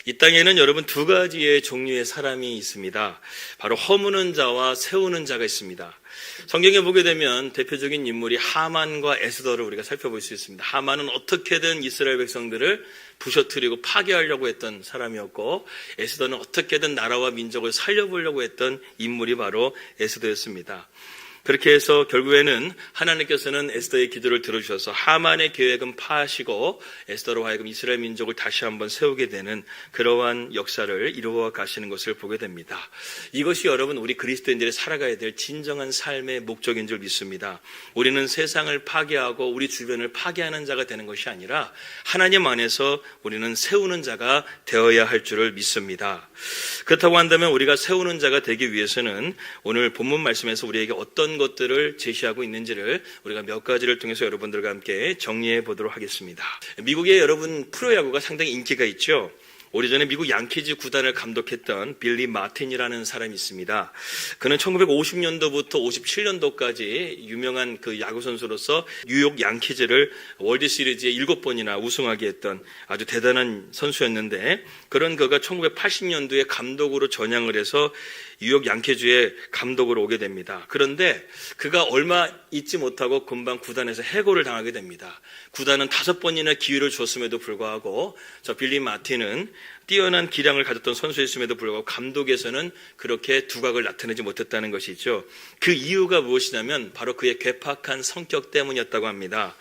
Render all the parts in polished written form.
이 땅에는 여러분 두 가지의 종류의 사람이 있습니다. 바로 허무는 자와 세우는 자가 있습니다. 성경에 보게 되면 대표적인 인물이 하만과 에스더를 우리가 살펴볼 수 있습니다. 하만은 어떻게든 이스라엘 백성들을 부셔뜨리고 파괴하려고 했던 사람이었고, 에스더는 어떻게든 나라와 민족을 살려보려고 했던 인물이 바로 에스더였습니다. 그렇게 해서 결국에는 하나님께서는 에스더의 기도를 들어주셔서 하만의 계획은 파하시고 에스더로 하여금 이스라엘 민족을 다시 한번 세우게 되는 그러한 역사를 이루어 가시는 것을 보게 됩니다. 이것이 여러분 우리 그리스도인들이 살아가야 될 진정한 삶의 목적인 줄 믿습니다. 우리는 세상을 파괴하고 우리 주변을 파괴하는 자가 되는 것이 아니라 하나님 안에서 우리는 세우는 자가 되어야 할 줄을 믿습니다. 그렇다고 한다면 우리가 세우는 자가 되기 위해서는 오늘 본문 말씀에서 우리에게 어떤 것들을 제시하고 있는지를 우리가 몇 가지를 통해서 여러분들과 함께 정리해 보도록 하겠습니다. 미국에 여러분 프로야구가 상당히 인기가 있죠. 오래전에 미국 양키즈 구단을 감독했던 빌리 마틴이라는 사람이 있습니다. 그는 1950년도부터 57년도까지 유명한 그 야구 선수로서 뉴욕 양키즈를 월드 시리즈에 7번이나 우승하게 했던 아주 대단한 선수였는데, 그런 그가 1980년도에 감독으로 전향을 해서 뉴욕 양키즈의 감독으로 오게 됩니다. 그런데 그가 얼마 있지 못하고 금방 구단에서 해고를 당하게 됩니다. 구단은 5번이나 기회를 줬음에도 불구하고 저 빌리 마틴은 뛰어난 기량을 가졌던 선수였음에도 불구하고 감독에서는 그렇게 두각을 나타내지 못했다는 것이죠. 그 이유가 무엇이냐면 바로 그의 괴팍한 성격 때문이었다고 합니다.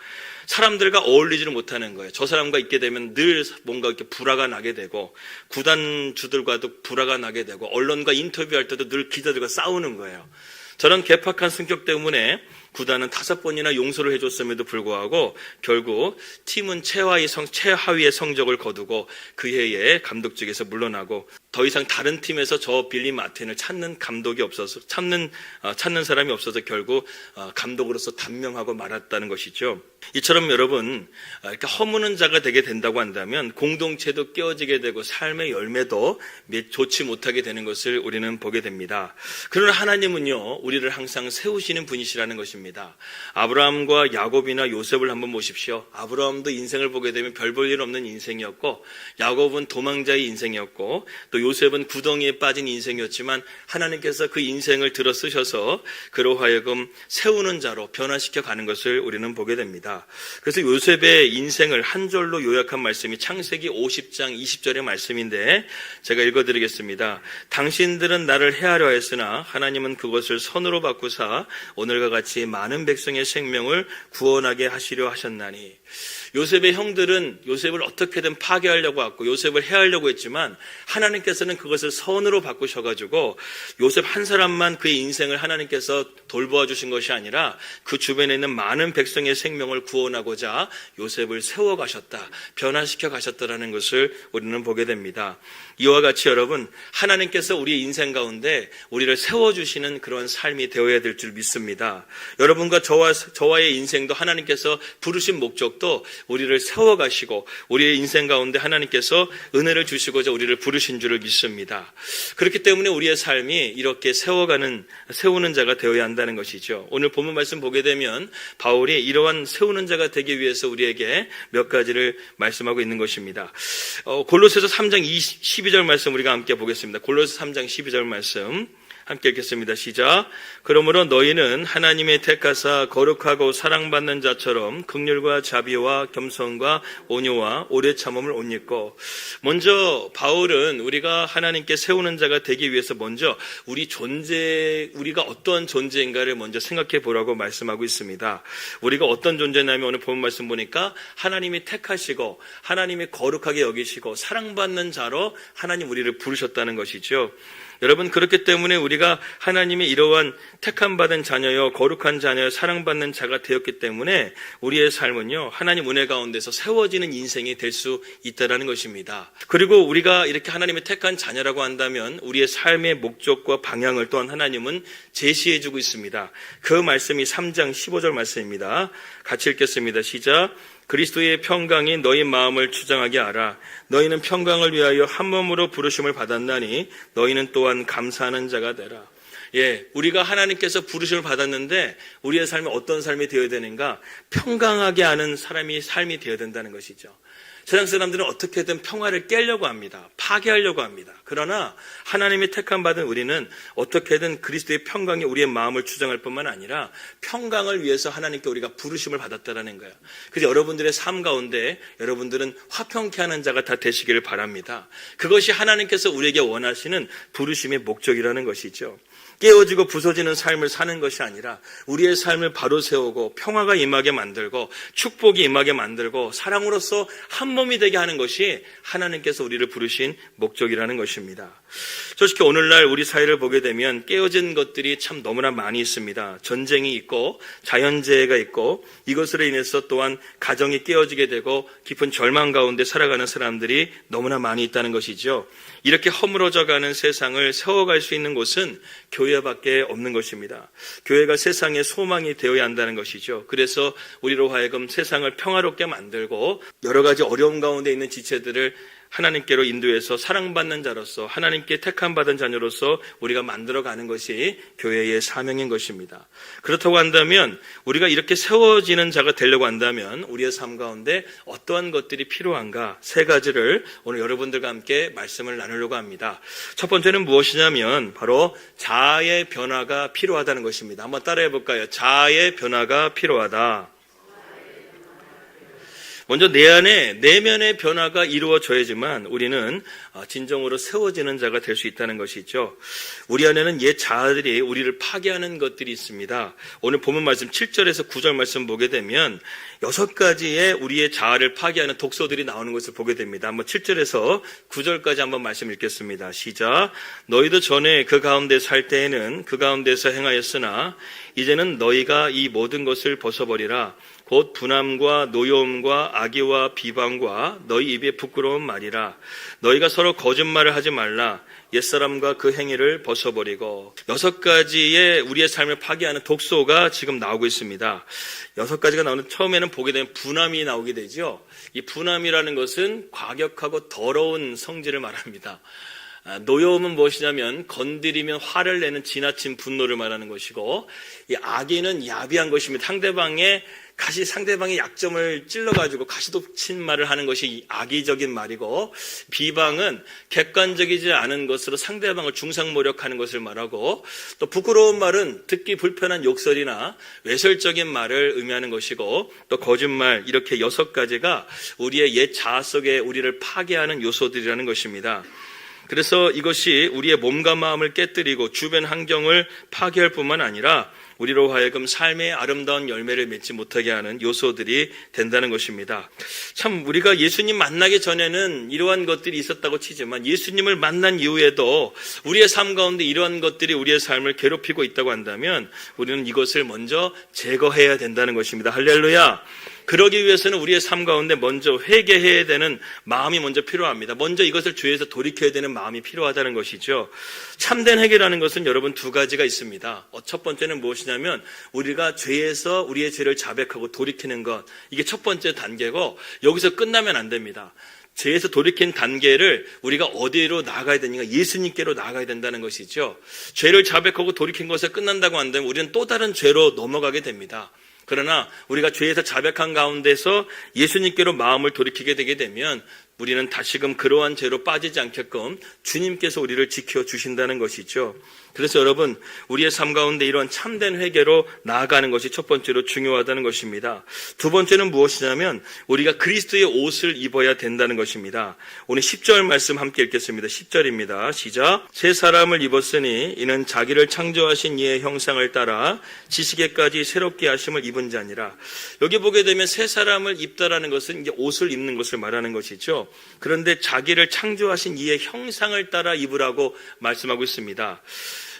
사람들과 어울리지를 못하는 거예요. 저 사람과 있게 되면 늘 뭔가 이렇게 불화가 나게 되고, 구단주들과도 불화가 나게 되고, 언론과 인터뷰할 때도 늘 기자들과 싸우는 거예요. 저런 괴팍한 성격 때문에 구단은 5번이나 용서를 해줬음에도 불구하고 결국 팀은 최하위의 성적을 거두고 그 해에 감독직에서 물러나고, 더 이상 다른 팀에서 저 빌리 마틴을 찾는 감독이 없어서 찾는 사람이 없어서 결국 감독으로서 단명하고 말았다는 것이죠. 이처럼 여러분 이렇게 허무는 자가 되게 된다고 한다면 공동체도 깨어지게 되고 삶의 열매도 좋지 못하게 되는 것을 우리는 보게 됩니다. 그러나 하나님은요, 우리를 항상 세우시는 분이시라는 것입니다. 아브라함과 야곱이나 요셉을 한번 보십시오. 아브라함도 인생을 보게 되면 별 볼 일 없는 인생이었고, 야곱은 도망자의 인생이었고, 또 요셉은 구덩이에 빠진 인생이었지만 하나님께서 그 인생을 들어 쓰셔서 그로 하여금 세우는 자로 변화시켜 가는 것을 우리는 보게 됩니다. 그래서 요셉의 인생을 한 절로 요약한 말씀이 창세기 50장 20절의 말씀인데 제가 읽어드리겠습니다. 당신들은 나를 해하려 했으나 하나님은 그것을 선으로 바꾸사 오늘과 같이 많은 백성의 생명을 구원하게 하시려 하셨나니. 요셉의 형들은 요셉을 어떻게든 파괴하려고 했고 요셉을 해하려고 했지만 하나님께서는 그것을 선으로 바꾸셔가지고 요셉 한 사람만 그의 인생을 하나님께서 돌보아 주신 것이 아니라 그 주변에 있는 많은 백성의 생명을 구원하고자 요셉을 세워가셨다, 변화시켜 가셨다라는 것을 우리는 보게 됩니다. 이와 같이 여러분, 하나님께서 우리의 인생 가운데 우리를 세워주시는 그런 삶이 되어야 될 줄 믿습니다. 여러분과 저와의 인생도 하나님께서 부르신 목적도 우리를 세워가시고 우리의 인생 가운데 하나님께서 은혜를 주시고자 우리를 부르신 줄을 믿습니다. 그렇기 때문에 우리의 삶이 이렇게 세우는 자가 되어야 한다는 것이죠. 오늘 본문 말씀 보게 되면 바울이 이러한 세우는 자가 되기 위해서 우리에게 몇 가지를 말씀하고 있는 것입니다. 골로새서 3장 12절 말씀 우리가 함께 보겠습니다. 골로새 3장 12절 말씀 함께 읽겠습니다. 시작. 그러므로 너희는 하나님의 택하사 거룩하고 사랑받는 자처럼 긍휼과 자비와 겸손과 온유와 오래 참음을 옷 입고. 먼저 바울은 우리가 하나님께 세우는 자가 되기 위해서 먼저 우리가 어떤 존재인가를 먼저 생각해 보라고 말씀하고 있습니다. 우리가 어떤 존재냐면 오늘 본 말씀 보니까 하나님이 택하시고 하나님이 거룩하게 여기시고 사랑받는 자로 하나님 우리를 부르셨다는 것이죠. 여러분, 그렇기 때문에 우리가 하나님의 이러한 택함받은 자녀요, 거룩한 자녀요, 사랑받는 자가 되었기 때문에 우리의 삶은요, 하나님 은혜 가운데서 세워지는 인생이 될 수 있다는 것입니다. 그리고 우리가 이렇게 하나님의 택한 자녀라고 한다면 우리의 삶의 목적과 방향을 또한 하나님은 제시해주고 있습니다. 그 말씀이 3장 15절 말씀입니다. 같이 읽겠습니다. 시작. 그리스도의 평강이 너희 마음을 주장하게 하라. 너희는 평강을 위하여 한 몸으로 부르심을 받았나니 너희는 또한 감사하는 자가 되라. 우리가 하나님께서 부르심을 받았는데 우리의 삶이 어떤 삶이 되어야 되는가? 평강하게 하는 삶이 되어야 된다는 것이죠. 세상 사람들은 어떻게든 평화를 깨려고 합니다. 파괴하려고 합니다. 그러나 하나님이 택함 받은 우리는 어떻게든 그리스도의 평강이 우리의 마음을 주장할 뿐만 아니라 평강을 위해서 하나님께 우리가 부르심을 받았다라는 거예요. 그래서 여러분들의 삶 가운데 여러분들은 화평케 하는 자가 다 되시기를 바랍니다. 그것이 하나님께서 우리에게 원하시는 부르심의 목적이라는 것이죠. 깨어지고 부서지는 삶을 사는 것이 아니라 우리의 삶을 바로 세우고 평화가 임하게 만들고 축복이 임하게 만들고 사랑으로서 한 몸이 되게 하는 것이 하나님께서 우리를 부르신 목적이라는 것입니다. 솔직히 오늘날 우리 사회를 보게 되면 깨어진 것들이 참 너무나 많이 있습니다. 전쟁이 있고 자연재해가 있고 이것으로 인해서 또한 가정이 깨어지게 되고 깊은 절망 가운데 살아가는 사람들이 너무나 많이 있다는 것이죠. 이렇게 허물어져가는 세상을 세워갈 수 있는 곳은 교회밖에 없는 것입니다. 교회가 세상의 소망이 되어야 한다는 것이죠. 그래서 우리로 하여금 세상을 평화롭게 만들고 여러 가지 어려움 가운데 있는 지체들을 하나님께로 인도해서 사랑받는 자로서 하나님께 택함받은 자녀로서 우리가 만들어가는 것이 교회의 사명인 것입니다. 그렇다고 한다면 우리가 이렇게 세워지는 자가 되려고 한다면 우리의 삶 가운데 어떠한 것들이 필요한가 세 가지를 오늘 여러분들과 함께 말씀을 나누려고 합니다. 첫 번째는 무엇이냐면 바로 자아의 변화가 필요하다는 것입니다. 한번 따라해 볼까요? 자아의 변화가 필요하다. 먼저 내 안에 내면의 변화가 이루어져야지만 우리는 진정으로 세워지는 자가 될 수 있다는 것이죠. 우리 안에는 옛 자아들이 우리를 파괴하는 것들이 있습니다. 오늘 본문 말씀 7절에서 9절 말씀 보게 되면 6가지의 우리의 자아를 파괴하는 독소들이 나오는 것을 보게 됩니다. 한번 7절에서 9절까지 한번 말씀 읽겠습니다. 시작. 너희도 전에 그 가운데 살 때에는 그 가운데서 행하였으나 이제는 너희가 이 모든 것을 벗어버리라. 곧 분함과 노여움과 악의와 비방과 너희 입에 부끄러운 말이라. 너희가 서로 거짓말을 하지 말라. 옛사람과 그 행위를 벗어버리고. 6가지의 우리의 삶을 파괴하는 독소가 지금 나오고 있습니다. 6가지가 나오는 처음에는 보게 되면 분함이 나오게 되죠. 이 분함이라는 것은 과격하고 더러운 성질을 말합니다. 노여움은 무엇이냐면 건드리면 화를 내는 지나친 분노를 말하는 것이고, 이 악의는 야비한 것입니다. 상대방의 약점을 찔러가지고 가시돋친 말을 하는 것이 악의적인 말이고, 비방은 객관적이지 않은 것으로 상대방을 중상모략하는 것을 말하고, 또 부끄러운 말은 듣기 불편한 욕설이나 외설적인 말을 의미하는 것이고, 또 거짓말, 이렇게 6가지가 우리의 옛 자아 속에 우리를 파괴하는 요소들이라는 것입니다. 그래서 이것이 우리의 몸과 마음을 깨뜨리고 주변 환경을 파괴할 뿐만 아니라 우리로 하여금 삶의 아름다운 열매를 맺지 못하게 하는 요소들이 된다는 것입니다. 참 우리가 예수님 만나기 전에는 이러한 것들이 있었다고 치지만 예수님을 만난 이후에도 우리의 삶 가운데 이러한 것들이 우리의 삶을 괴롭히고 있다고 한다면 우리는 이것을 먼저 제거해야 된다는 것입니다. 할렐루야. 그러기 위해서는 우리의 삶 가운데 먼저 회개해야 되는 마음이 먼저 필요합니다. 먼저 이것을 죄에서 돌이켜야 되는 마음이 필요하다는 것이죠. 참된 회개라는 것은 여러분 2가지가 있습니다. 첫 번째는 무엇이냐면 우리가 죄에서 우리의 죄를 자백하고 돌이키는 것. 이게 첫 번째 단계고 여기서 끝나면 안 됩니다. 죄에서 돌이킨 단계를 우리가 어디로 나아가야 되는가? 예수님께로 나아가야 된다는 것이죠. 죄를 자백하고 돌이킨 것에 끝난다고 한다면 우리는 또 다른 죄로 넘어가게 됩니다. 그러나 우리가 죄에서 자백한 가운데서 예수님께로 마음을 돌이키게 되게 되면 우리는 다시금 그러한 죄로 빠지지 않게끔 주님께서 우리를 지켜주신다는 것이죠. 그래서 여러분 우리의 삶 가운데 이러한 참된 회개로 나아가는 것이 첫 번째로 중요하다는 것입니다. 2번째는 무엇이냐면 우리가 그리스도의 옷을 입어야 된다는 것입니다. 오늘 10절 말씀 함께 읽겠습니다. 10절입니다. 시작. 새 사람을 입었으니 이는 자기를 창조하신 이의 형상을 따라 지식에까지 새롭게 하심을 입은 자니라. 여기 보게 되면 새 사람을 입다라는 것은 이제 옷을 입는 것을 말하는 것이죠. 그런데 자기를 창조하신 이의 형상을 따라 입으라고 말씀하고 있습니다.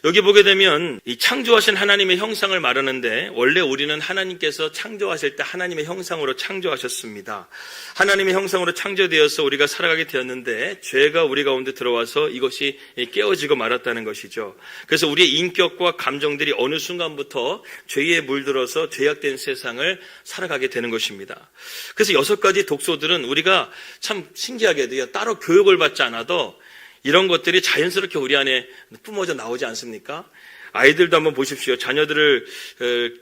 여기 보게 되면 이 창조하신 하나님의 형상을 말하는데 원래 우리는 하나님께서 창조하실 때 하나님의 형상으로 창조하셨습니다. 하나님의 형상으로 창조되어서 우리가 살아가게 되었는데 죄가 우리 가운데 들어와서 이것이 깨어지고 말았다는 것이죠. 그래서 우리의 인격과 감정들이 어느 순간부터 죄에 물들어서 죄악된 세상을 살아가게 되는 것입니다. 그래서 6가지 독소들은 우리가 참 신기하게도요, 따로 교육을 받지 않아도 이런 것들이 자연스럽게 우리 안에 뿜어져 나오지 않습니까? 아이들도 한번 보십시오. 자녀들을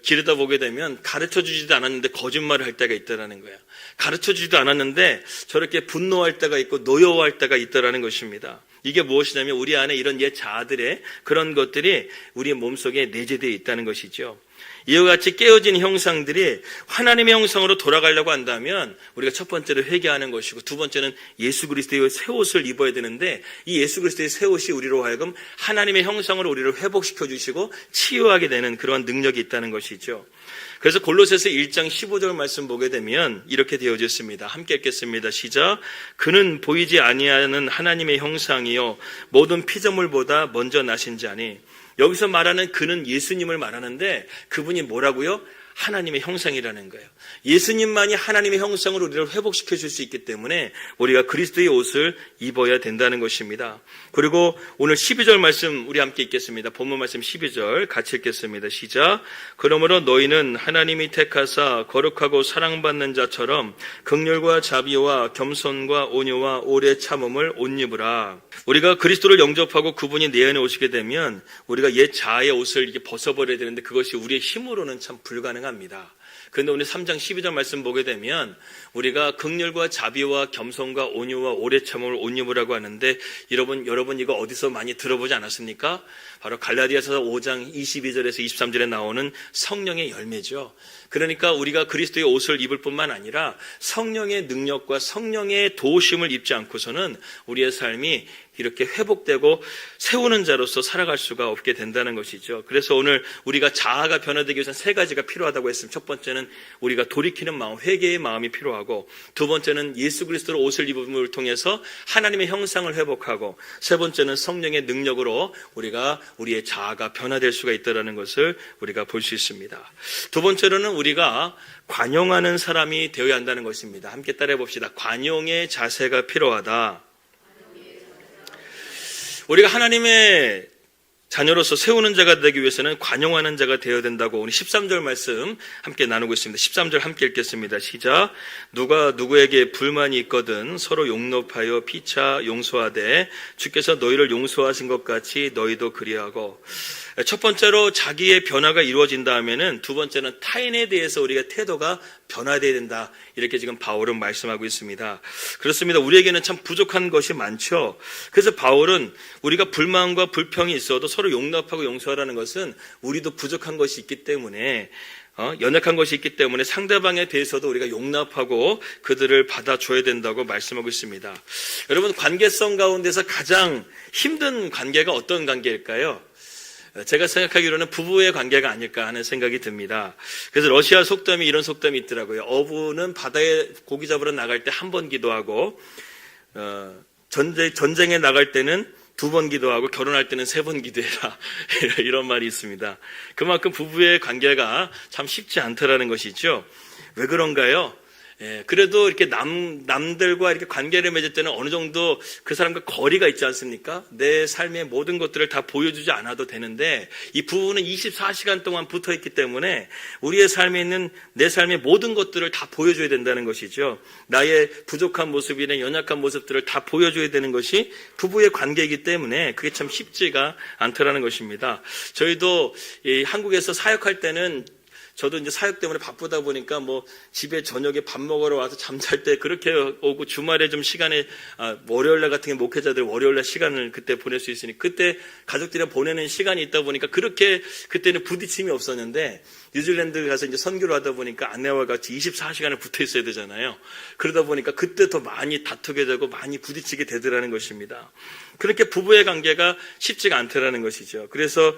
기르다 보게 되면 가르쳐주지도 않았는데 거짓말을 할 때가 있다라는 거예요. 가르쳐주지도 않았는데 저렇게 분노할 때가 있고 노여워할 때가 있다라는 것입니다. 이게 무엇이냐면 우리 안에 이런 옛 자아들의 그런 것들이 우리의 몸속에 내재되어 있다는 것이죠. 이와 같이 깨어진 형상들이 하나님의 형상으로 돌아가려고 한다면 우리가 첫 번째로 회개하는 것이고, 두 번째는 예수 그리스도의 새 옷을 입어야 되는데, 이 예수 그리스도의 새 옷이 우리로 하여금 하나님의 형상으로 우리를 회복시켜 주시고 치유하게 되는 그런 능력이 있다는 것이죠. 그래서 골로새서 1장 15절 말씀 보게 되면 이렇게 되어져 있습니다. 함께 읽겠습니다. 시작. 그는 보이지 아니하는 하나님의 형상이요 모든 피조물보다 먼저 나신 자니. 여기서 말하는 그는 예수님을 말하는데, 그분이 뭐라고요? 하나님의 형상이라는 거예요. 예수님만이 하나님의 형상으로 우리를 회복시켜 줄 수 있기 때문에 우리가 그리스도의 옷을 입어야 된다는 것입니다. 그리고 오늘 12절 말씀 우리 함께 읽겠습니다. 본문 말씀 12절 같이 읽겠습니다. 시작. 그러므로 너희는 하나님이 택하사 거룩하고 사랑받는 자처럼 긍휼과 자비와 겸손과 온유와 오래 참음을 옷 입으라. 우리가 그리스도를 영접하고 그분이 내 안에 오시게 되면 우리가 옛 자아의 옷을 이렇게 벗어버려야 되는데, 그것이 우리의 힘으로는 참 불가능합니다. 그런데 오늘 3장 12절 말씀 보게 되면 우리가 긍휼과 자비와 겸손과 온유와 오래 참음을 옷 입으라고 하는데, 여러분 이거 어디서 많이 들어보지 않았습니까? 바로 갈라디아서 5장 22절에서 23절에 나오는 성령의 열매죠. 그러니까 우리가 그리스도의 옷을 입을 뿐만 아니라 성령의 능력과 성령의 도우심을 입지 않고서는 우리의 삶이 이렇게 회복되고 세우는 자로서 살아갈 수가 없게 된다는 것이죠. 그래서 오늘 우리가 자아가 변화되기 위해서는 세 가지가 필요하다고 했습니다. 첫 번째는 우리가 돌이키는 마음, 회개의 마음이 필요하고, 두 번째는 예수 그리스도로 옷을 입음을 통해서 하나님의 형상을 회복하고, 세 번째는 성령의 능력으로 우리가 우리의 자아가 변화될 수가 있다는 것을 우리가 볼 수 있습니다. 두 번째로는 우리가 관용하는 사람이 되어야 한다는 것입니다. 함께 따라해 봅시다. 관용의 자세가 필요하다. 우리가 하나님의 자녀로서 세우는 자가 되기 위해서는 관용하는 자가 되어야 된다고 오늘 13절 말씀 함께 나누고 있습니다. 13절 함께 읽겠습니다. 시작. 누가 누구에게 불만이 있거든 서로 용납하여 피차 용서하되 주께서 너희를 용서하신 것 같이 너희도 그리하고. 첫 번째로 자기의 변화가 이루어진다 하면은, 두 번째는 타인에 대해서 우리가 태도가 변화되어야 된다. 이렇게 지금 바울은 말씀하고 있습니다. 그렇습니다. 우리에게는 참 부족한 것이 많죠. 그래서 바울은 우리가 불만과 불평이 있어도 서로 용납하고 용서하라는 것은 우리도 부족한 것이 있기 때문에, 연약한 것이 있기 때문에 상대방에 대해서도 우리가 용납하고 그들을 받아줘야 된다고 말씀하고 있습니다. 여러분, 관계성 가운데서 가장 힘든 관계가 어떤 관계일까요? 제가 생각하기로는 부부의 관계가 아닐까 하는 생각이 듭니다. 그래서 러시아 속담이 이런 속담이 있더라고요. 어부는 바다에 고기 잡으러 나갈 때 한 번 기도하고, 전쟁에 나갈 때는 2번 기도하고, 결혼할 때는 3번 기도해라. 이런 말이 있습니다. 그만큼 부부의 관계가 참 쉽지 않다라는 것이죠. 왜 그런가요? 그래도 이렇게 남들과 이렇게 관계를 맺을 때는 어느 정도 그 사람과 거리가 있지 않습니까? 내 삶의 모든 것들을 다 보여주지 않아도 되는데, 이 부부는 24시간 동안 붙어 있기 때문에 우리의 삶에 있는 내 삶의 모든 것들을 다 보여줘야 된다는 것이죠. 나의 부족한 모습이나 연약한 모습들을 다 보여줘야 되는 것이 부부의 관계이기 때문에 그게 참 쉽지가 않다라는 것입니다. 저희도 한국에서 사역할 때는, 저도 이제 사역 때문에 바쁘다 보니까 집에 저녁에 밥 먹으러 와서 잠잘 때 그렇게 오고, 주말에 좀 시간에, 월요일날 같은 게 목회자들 월요일날 시간을 그때 보낼 수 있으니 그때 가족들이랑 보내는 시간이 있다 보니까 그렇게 그때는 부딪힘이 없었는데, 뉴질랜드 가서 이제 선교를 하다 보니까 아내와 같이 24시간을 붙어 있어야 되잖아요. 그러다 보니까 그때 더 많이 다투게 되고 많이 부딪히게 되더라는 것입니다. 그렇게 부부의 관계가 쉽지가 않더라는 것이죠. 그래서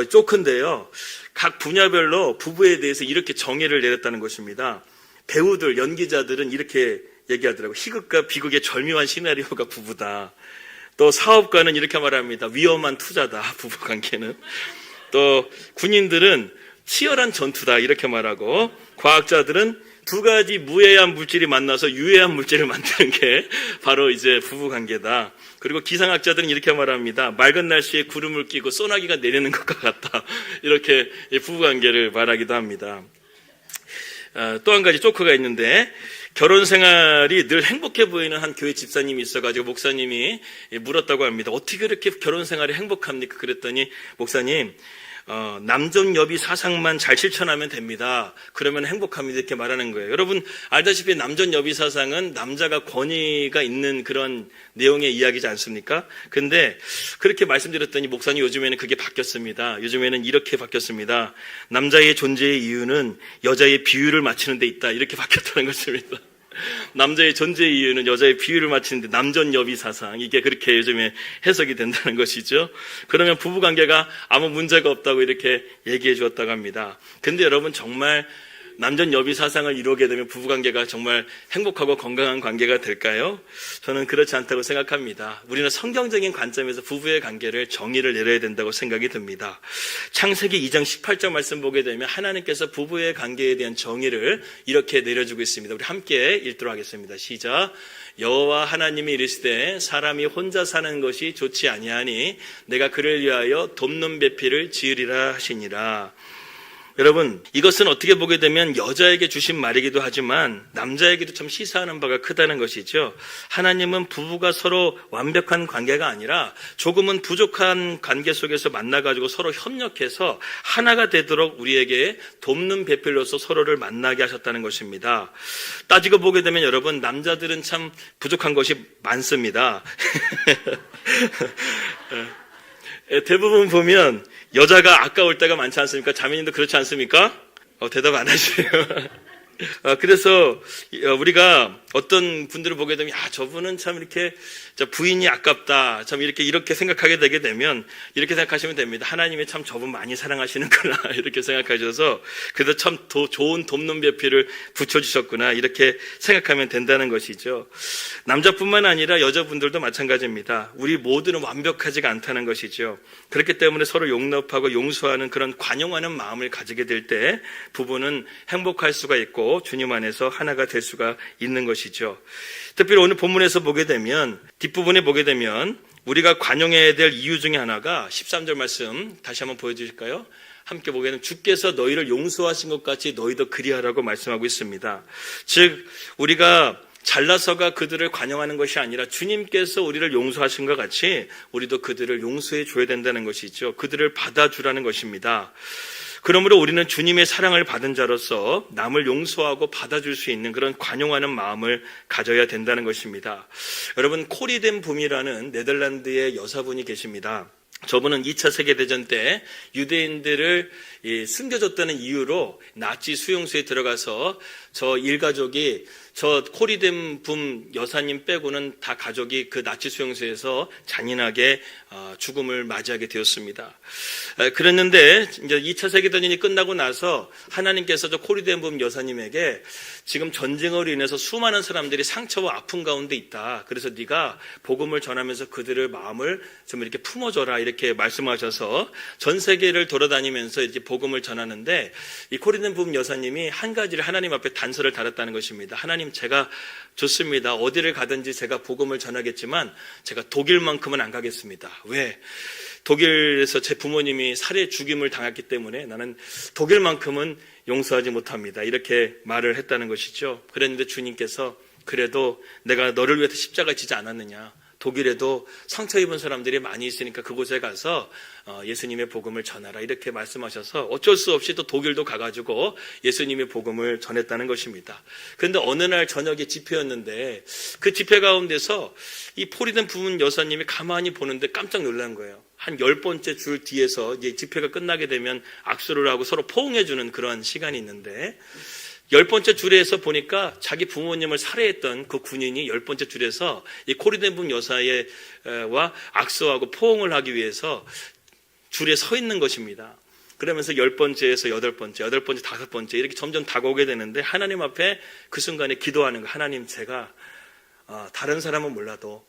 쪼큰데요, 각 분야별로 부부에 대해서 이렇게 정의를 내렸다는 것입니다. 배우들, 연기자들은 이렇게 얘기하더라고요. 희극과 비극의 절묘한 시나리오가 부부다. 또 사업가는 이렇게 말합니다. 위험한 투자다, 부부관계는. 또 군인들은 치열한 전투다, 이렇게 말하고, 과학자들은 2가지 무해한 물질이 만나서 유해한 물질을 만드는 게 바로 이제 부부관계다. 그리고 기상학자들은 이렇게 말합니다. 맑은 날씨에 구름을 끼고 소나기가 내리는 것과 같다. 이렇게 부부관계를 말하기도 합니다. 또 한 가지 조커가 있는데, 결혼 생활이 늘 행복해 보이는 한 교회 집사님이 있어가지고 목사님이 물었다고 합니다. 어떻게 그렇게 결혼 생활이 행복합니까? 그랬더니 목사님, 남존여비 사상만 잘 실천하면 됩니다. 그러면 행복합니다. 이렇게 말하는 거예요. 여러분 알다시피 남존여비 사상은 남자가 권위가 있는 그런 내용의 이야기지 않습니까? 근데 그렇게 말씀드렸더니 목사님 요즘에는 그게 바뀌었습니다. 요즘에는 이렇게 바뀌었습니다. 남자의 존재의 이유는 여자의 비율을 맞추는 데 있다. 이렇게 바뀌었다는 것입니다. 남자의 존재의 이유는 여자의 비율을 맞추는데 남존여비 사상, 이게 그렇게 요즘에 해석이 된다는 것이죠. 그러면 부부관계가 아무 문제가 없다고 이렇게 얘기해 주었다고 합니다. 근데 여러분 정말 남존여비 사상을 이루게 되면 부부관계가 정말 행복하고 건강한 관계가 될까요? 저는 그렇지 않다고 생각합니다. 우리는 성경적인 관점에서 부부의 관계를 정의를 내려야 된다고 생각이 듭니다. 창세기 2장 18절 말씀 보게 되면 하나님께서 부부의 관계에 대한 정의를 이렇게 내려주고 있습니다. 우리 함께 읽도록 하겠습니다. 시작. 여호와 하나님이 이르시되 사람이 혼자 사는 것이 좋지 아니하니 내가 그를 위하여 돕는 배필을 지으리라 하시니라. 여러분, 이것은 어떻게 보게 되면 여자에게 주신 말이기도 하지만 남자에게도 참 시사하는 바가 크다는 것이죠. 하나님은 부부가 서로 완벽한 관계가 아니라 조금은 부족한 관계 속에서 만나가지고 서로 협력해서 하나가 되도록 우리에게 돕는 배필로서 서로를 만나게 하셨다는 것입니다. 따지고 보게 되면 여러분, 남자들은 참 부족한 것이 많습니다. 대부분 보면 여자가 아까울 때가 많지 않습니까? 자매님도 그렇지 않습니까? 대답 안 하시네요. 그래서 우리가 어떤 분들을 보게 되면 저분은 참 이렇게 부인이 아깝다, 참 이렇게 생각하게 되게 되면 이렇게 생각하시면 됩니다. 하나님이 참 저분 많이 사랑하시는구나 이렇게 생각하셔서 그래서 참 좋은 돕는 배필을 붙여주셨구나 이렇게 생각하면 된다는 것이죠. 남자뿐만 아니라 여자분들도 마찬가지입니다. 우리 모두는 완벽하지가 않다는 것이죠. 그렇기 때문에 서로 용납하고 용서하는 그런 관용하는 마음을 가지게 될 때 부부는 행복할 수가 있고 주님 안에서 하나가 될 수가 있는 것이죠. 특별히 오늘 본문에서 보게 되면 뒷부분에 보게 되면 우리가 관용해야 될 이유 중에 하나가 13절 말씀 다시 한번 보여주실까요? 함께 보게 되면 주께서 너희를 용서하신 것 같이 너희도 그리하라고 말씀하고 있습니다. 즉 우리가 잘나서가 그들을 관용하는 것이 아니라 주님께서 우리를 용서하신 것 같이 우리도 그들을 용서해 줘야 된다는 것이죠. 그들을 받아주라는 것입니다. 그러므로 우리는 주님의 사랑을 받은 자로서 남을 용서하고 받아줄 수 있는 그런 관용하는 마음을 가져야 된다는 것입니다. 여러분, 코리덴 붐이라는 네덜란드의 여사분이 계십니다. 저분은 2차 세계대전 때 유대인들을 숨겨줬다는 이유로 나치 수용소에 들어가서 저 일가족이 저 코리덴 붐 여사님 빼고는 다 가족이 그 나치 수용소에서 잔인하게 죽음을 맞이하게 되었습니다. 그랬는데 이제 2차 세계대전이 끝나고 나서 하나님께서 저 코리덴 붐 여사님에게 지금 전쟁으로 인해서 수많은 사람들이 상처와 아픔 가운데 있다. 그래서 네가 복음을 전하면서 그들의 마음을 좀 이렇게 품어줘라 이렇게 말씀하셔서 전 세계를 돌아다니면서 이제 복음을 전하는데 이 코리덴 붐 여사님이 한 가지를 하나님 앞에 단서를 달았다는 것입니다. 하나님, 제가 좋습니다. 어디를 가든지 제가 복음을 전하겠지만 제가 독일만큼은 안 가겠습니다. 왜? 독일에서 제 부모님이 살해 죽임을 당했기 때문에 나는 독일만큼은 용서하지 못합니다. 이렇게 말을 했다는 것이죠. 그랬는데 주님께서 그래도 내가 너를 위해서 십자가 지지 않았느냐. 독일에도 상처 입은 사람들이 많이 있으니까 그곳에 가서 예수님의 복음을 전하라 이렇게 말씀하셔서 어쩔 수 없이 또 독일도 가가지고 예수님의 복음을 전했다는 것입니다. 그런데 어느 날 저녁에 집회였는데 그 집회 가운데서 이 포리덴 붐 여사님이 가만히 보는데 깜짝 놀란 거예요. 한 10번째 줄 뒤에서 이제 집회가 끝나게 되면 악수를 하고 서로 포옹해주는 그런 시간이 있는데 10번째 줄에서 보니까 자기 부모님을 살해했던 그 군인이 10번째 줄에서 이 코리덴 붐 여사와 악수하고 포옹을 하기 위해서 줄에 서 있는 것입니다. 그러면서 10번째에서 8번째, 8번째, 5번째 이렇게 점점 다가오게 되는데 하나님 앞에 그 순간에 기도하는 거. 하나님, 제가 다른 사람은 몰라도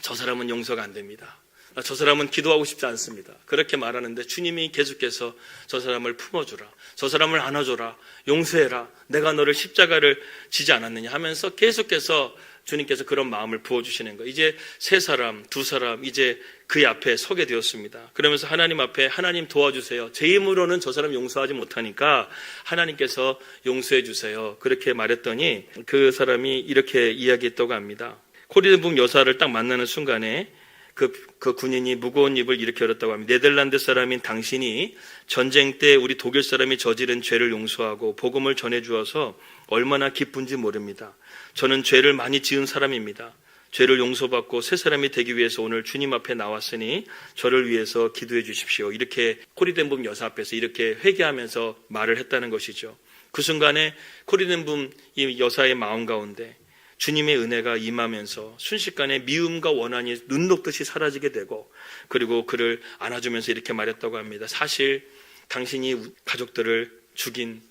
저 사람은 용서가 안 됩니다. 저 사람은 기도하고 싶지 않습니다. 그렇게 말하는데 주님이 계속해서 저 사람을 품어주라. 저 사람을 안아줘라. 용서해라. 내가 너를 십자가를 지지 않았느냐 하면서 계속해서 주님께서 그런 마음을 부어주시는 거예요. 이제 세 사람, 두 사람 이제 그 앞에 서게 되었습니다. 그러면서 하나님 앞에 하나님 도와주세요. 제 힘으로는 저 사람 용서하지 못하니까 하나님께서 용서해 주세요. 그렇게 말했더니 그 사람이 이렇게 이야기했다고 합니다. 코리덴붐 여사를 딱 만나는 순간에 그 군인이 무거운 입을 이렇게 열었다고 합니다. 네덜란드 사람인 당신이 전쟁 때 우리 독일 사람이 저지른 죄를 용서하고 복음을 전해주어서 얼마나 기쁜지 모릅니다. 저는 죄를 많이 지은 사람입니다. 죄를 용서받고 새 사람이 되기 위해서 오늘 주님 앞에 나왔으니 저를 위해서 기도해 주십시오. 이렇게 코리덴붐 여사 앞에서 이렇게 회개하면서 말을 했다는 것이죠. 그 순간에 코리덴붐 이 여사의 마음 가운데 주님의 은혜가 임하면서 순식간에 미움과 원한이 눈 녹듯이 사라지게 되고 그리고 그를 안아주면서 이렇게 말했다고 합니다. 사실 당신이 가족들을 죽인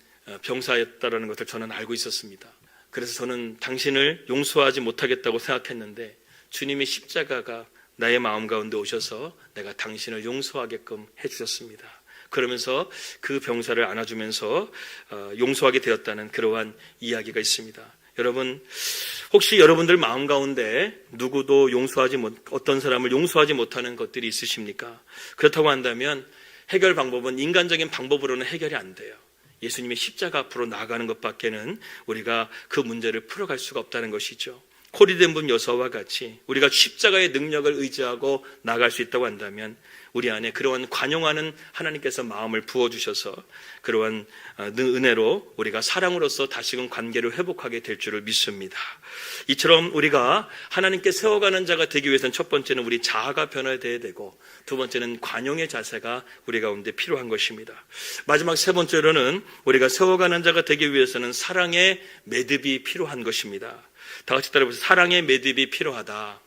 병사였다라는 것을 저는 알고 있었습니다. 그래서 저는 당신을 용서하지 못하겠다고 생각했는데 주님의 십자가가 나의 마음 가운데 오셔서 내가 당신을 용서하게끔 해주셨습니다. 그러면서 그 병사를 안아주면서 용서하게 되었다는 그러한 이야기가 있습니다. 여러분, 혹시 여러분들 마음 가운데 누구도 어떤 사람을 용서하지 못하는 것들이 있으십니까? 그렇다고 한다면 해결 방법은 인간적인 방법으로는 해결이 안 돼요. 예수님의 십자가 앞으로 나아가는 것밖에는 우리가 그 문제를 풀어갈 수가 없다는 것이죠. 코리덴붐 여사와 같이 우리가 십자가의 능력을 의지하고 나아갈 수 있다고 한다면 우리 안에 그러한 관용하는 하나님께서 마음을 부어주셔서 그러한 은혜로 우리가 사랑으로서 다시금 관계를 회복하게 될 줄을 믿습니다. 이처럼 우리가 하나님께 세워가는 자가 되기 위해서는 첫 번째는 우리 자아가 변화되어야 되고 두 번째는 관용의 자세가 우리 가운데 필요한 것입니다. 마지막 세 번째로는 우리가 세워가는 자가 되기 위해서는 사랑의 매듭이 필요한 것입니다. 다 같이 따라해보세요. 사랑의 매듭이 필요하다.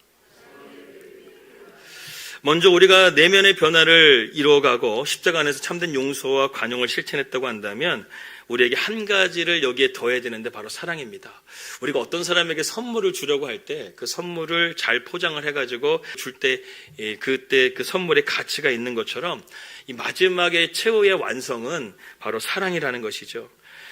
먼저 우리가 내면의 변화를 이루어가고 십자가 안에서 참된 용서와 관용을 실천했다고 한다면 우리에게 한 가지를 여기에 더해야 되는데 바로 사랑입니다. 우리가 어떤 사람에게 선물을 주려고 할 때 그 선물을 잘 포장을 해가지고 줄 때 그때 그 선물의 가치가 있는 것처럼 이 마지막의 최후의 완성은 바로 사랑이라는 것이죠.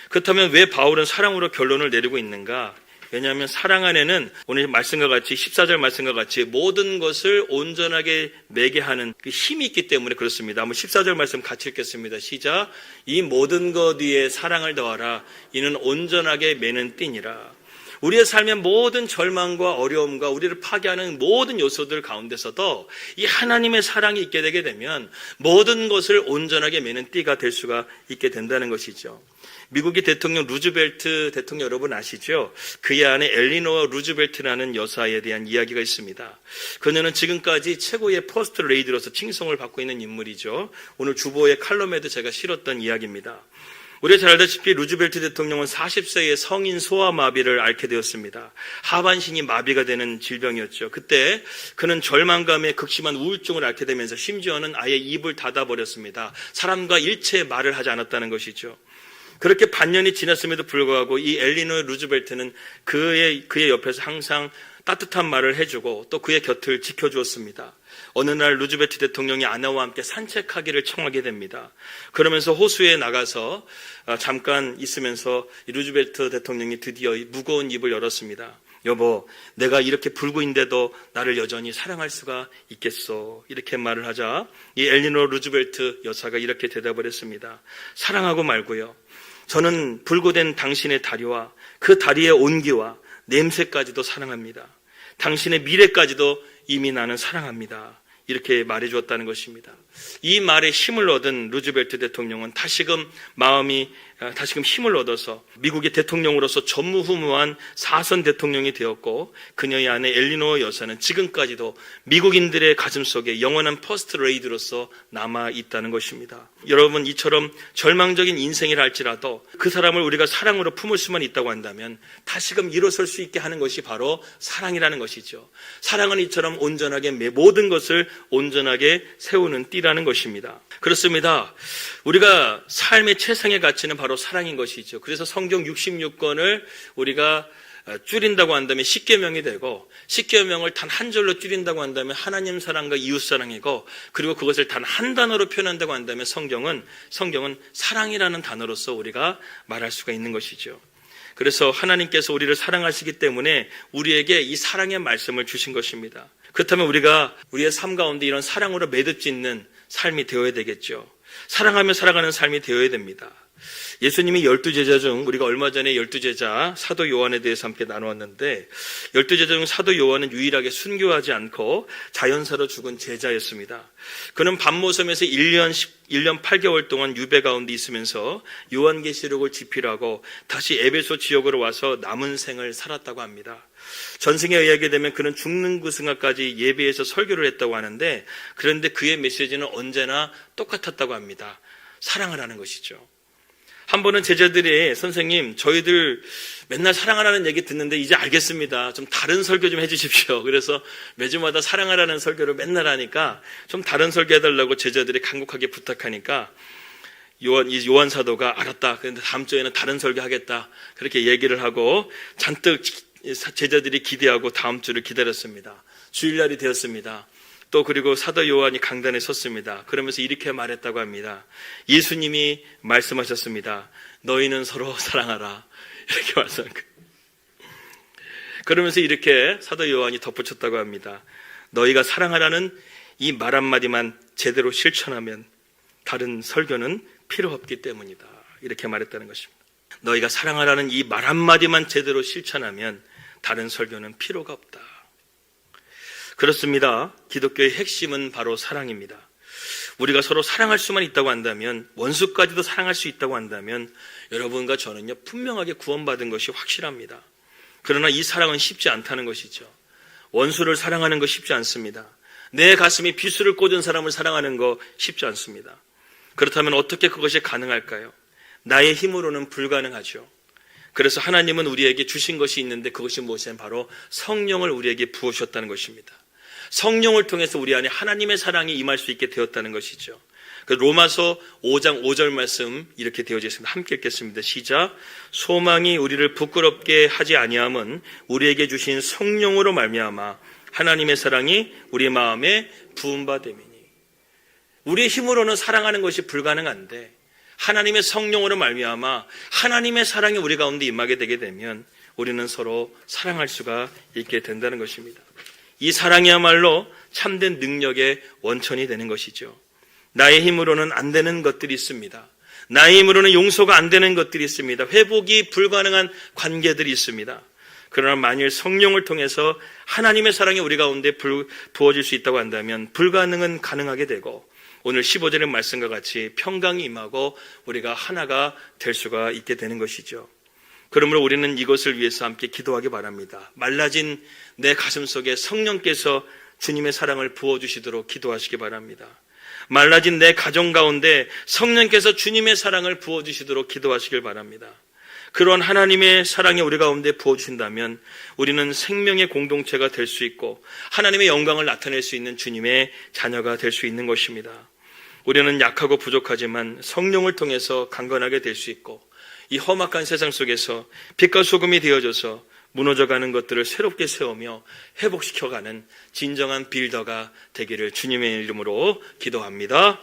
그렇다면 왜 바울은 사랑으로 결론을 내리고 있는가? 왜냐하면 사랑 안에는 오늘 말씀과 같이 14절 말씀과 같이 모든 것을 온전하게 매게 하는 그 힘이 있기 때문에 그렇습니다. 한번 14절 말씀 같이 읽겠습니다. 시작. 이 모든 것 위에 사랑을 더하라. 이는 온전하게 매는 띠니라. 우리의 삶의 모든 절망과 어려움과 우리를 파괴하는 모든 요소들 가운데서도 이 하나님의 사랑이 있게 되게 되면 모든 것을 온전하게 매는 띠가 될 수가 있게 된다는 것이죠. 미국의 대통령 루즈벨트 대통령 여러분 아시죠? 그의 아내 엘리노어 루즈벨트라는 여사에 대한 이야기가 있습니다. 그녀는 지금까지 최고의 퍼스트 레이디로서 칭송을 받고 있는 인물이죠. 오늘 주보의 칼럼에도 제가 실었던 이야기입니다. 우리가 잘 알다시피 루즈벨트 대통령은 40세에 성인 소아마비를 앓게 되었습니다. 하반신이 마비가 되는 질병이었죠. 그때 그는 절망감에 극심한 우울증을 앓게 되면서 심지어는 아예 입을 닫아버렸습니다. 사람과 일체 말을 하지 않았다는 것이죠. 그렇게 반년이 지났음에도 불구하고 이 엘리노 루즈벨트는 그의 옆에서 항상 따뜻한 말을 해주고 또 그의 곁을 지켜주었습니다. 어느 날 루즈벨트 대통령이 아내와 함께 산책하기를 청하게 됩니다. 그러면서 호수에 나가서 잠깐 있으면서 이 루즈벨트 대통령이 드디어 무거운 입을 열었습니다. 여보, 내가 이렇게 불고 있는데도 나를 여전히 사랑할 수가 있겠어. 이렇게 말을 하자 이 엘리노 루즈벨트 여사가 이렇게 대답을 했습니다. 사랑하고 말고요. 저는 불고된 당신의 다리와 그 다리의 온기와 냄새까지도 사랑합니다. 당신의 미래까지도 이미 나는 사랑합니다. 이렇게 말해주었다는 것입니다. 이 말에 힘을 얻은 루즈벨트 대통령은 다시금 힘을 얻어서 미국의 대통령으로서 전무후무한 4선 대통령이 되었고 그녀의 아내 엘리노어 여사는 지금까지도 미국인들의 가슴속에 영원한 퍼스트 레이디로서 남아있다는 것입니다. 여러분, 이처럼 절망적인 인생이라 할지라도 그 사람을 우리가 사랑으로 품을 수만 있다고 한다면 다시금 일어설 수 있게 하는 것이 바로 사랑이라는 것이죠. 사랑은 이처럼 온전하게 모든 것을 온전하게 세우는 띠라는 것입니다. 그렇습니다. 우리가 삶의 최상의 가치는 바로 사랑인 것이죠. 그래서 성경 66권을 우리가 줄인다고 한다면 10계명이 되고 10계명을 단 한 절로 줄인다고 한다면 하나님 사랑과 이웃 사랑이고 그리고 그것을 단 한 단어로 표현한다고 한다면 성경은 사랑이라는 단어로서 우리가 말할 수가 있는 것이죠. 그래서 하나님께서 우리를 사랑하시기 때문에 우리에게 이 사랑의 말씀을 주신 것입니다. 그렇다면 우리가 우리의 삶 가운데 이런 사랑으로 매듭짓는 삶이 되어야 되겠죠. 사랑하며 살아가는 삶이 되어야 됩니다. 예수님이 12제자 중 우리가 얼마 전에 12제자 사도 요한에 대해서 함께 나누었는데 12제자 중 사도 요한은 유일하게 순교하지 않고 자연사로 죽은 제자였습니다. 그는 밤모섬에서 1년 8개월 동안 유배 가운데 있으면서 요한계시록을 집필하고 다시 에베소 지역으로 와서 남은 생을 살았다고 합니다. 전승에 의하게 되면 그는 죽는 그 순간까지 예배에서 설교를 했다고 하는데 그런데 그의 메시지는 언제나 똑같았다고 합니다. 사랑을 하는 것이죠. 한 번은 제자들이 선생님 저희들 맨날 사랑하라는 얘기 듣는데 이제 알겠습니다. 좀 다른 설교 좀 해주십시오. 그래서 매주마다 사랑하라는 설교를 맨날 하니까 좀 다른 설교 해달라고 제자들이 간곡하게 부탁하니까 요한 사도가 알았다. 그런데 다음 주에는 다른 설교 하겠다. 그렇게 얘기를 하고 잔뜩 제자들이 기대하고 다음 주를 기다렸습니다. 주일날이 되었습니다. 또 그리고 사도 요한이 강단에 섰습니다. 그러면서 이렇게 말했다고 합니다. 예수님이 말씀하셨습니다. 너희는 서로 사랑하라. 이렇게 말씀한 거예요. 그러면서 이렇게 사도 요한이 덧붙였다고 합니다. 너희가 사랑하라는 이 말 한마디만 제대로 실천하면 다른 설교는 필요 없기 때문이다. 이렇게 말했다는 것입니다. 너희가 사랑하라는 이 말 한마디만 제대로 실천하면 다른 설교는 필요가 없다. 그렇습니다. 기독교의 핵심은 바로 사랑입니다. 우리가 서로 사랑할 수만 있다고 한다면, 원수까지도 사랑할 수 있다고 한다면 여러분과 저는요 분명하게 구원받은 것이 확실합니다. 그러나 이 사랑은 쉽지 않다는 것이죠. 원수를 사랑하는 거 쉽지 않습니다. 내 가슴이 비수를 꽂은 사람을 사랑하는 거 쉽지 않습니다. 그렇다면 어떻게 그것이 가능할까요? 나의 힘으로는 불가능하죠. 그래서 하나님은 우리에게 주신 것이 있는데 그것이 무엇이냐면 바로 성령을 우리에게 부으셨다는 것입니다. 성령을 통해서 우리 안에 하나님의 사랑이 임할 수 있게 되었다는 것이죠. 그 로마서 5장 5절 말씀 이렇게 되어져 있습니다. 함께 읽겠습니다. 시작. 소망이 우리를 부끄럽게 하지 아니함은 우리에게 주신 성령으로 말미암아 하나님의 사랑이 우리 마음에 부은 바 됨이니. 우리의 힘으로는 사랑하는 것이 불가능한데 하나님의 성령으로 말미암아 하나님의 사랑이 우리 가운데 임하게 되게 되면 우리는 서로 사랑할 수가 있게 된다는 것입니다. 이 사랑이야말로 참된 능력의 원천이 되는 것이죠. 나의 힘으로는 안 되는 것들이 있습니다. 나의 힘으로는 용서가 안 되는 것들이 있습니다. 회복이 불가능한 관계들이 있습니다. 그러나 만일 성령을 통해서 하나님의 사랑이 우리 가운데 부어질 수 있다고 한다면 불가능은 가능하게 되고 오늘 15절의 말씀과 같이 평강이 임하고 우리가 하나가 될 수가 있게 되는 것이죠. 그러므로 우리는 이것을 위해서 함께 기도하기 바랍니다. 말라진 내 가슴 속에 성령께서 주님의 사랑을 부어주시도록 기도하시기 바랍니다. 말라진 내 가정 가운데 성령께서 주님의 사랑을 부어주시도록 기도하시길 바랍니다. 그런 하나님의 사랑이 우리 가운데 부어주신다면 우리는 생명의 공동체가 될 수 있고 하나님의 영광을 나타낼 수 있는 주님의 자녀가 될 수 있는 것입니다. 우리는 약하고 부족하지만 성령을 통해서 강건하게 될 수 있고 이 험악한 세상 속에서 빛과 소금이 되어져서 무너져가는 것들을 새롭게 세우며 회복시켜가는 진정한 빌더가 되기를 주님의 이름으로 기도합니다.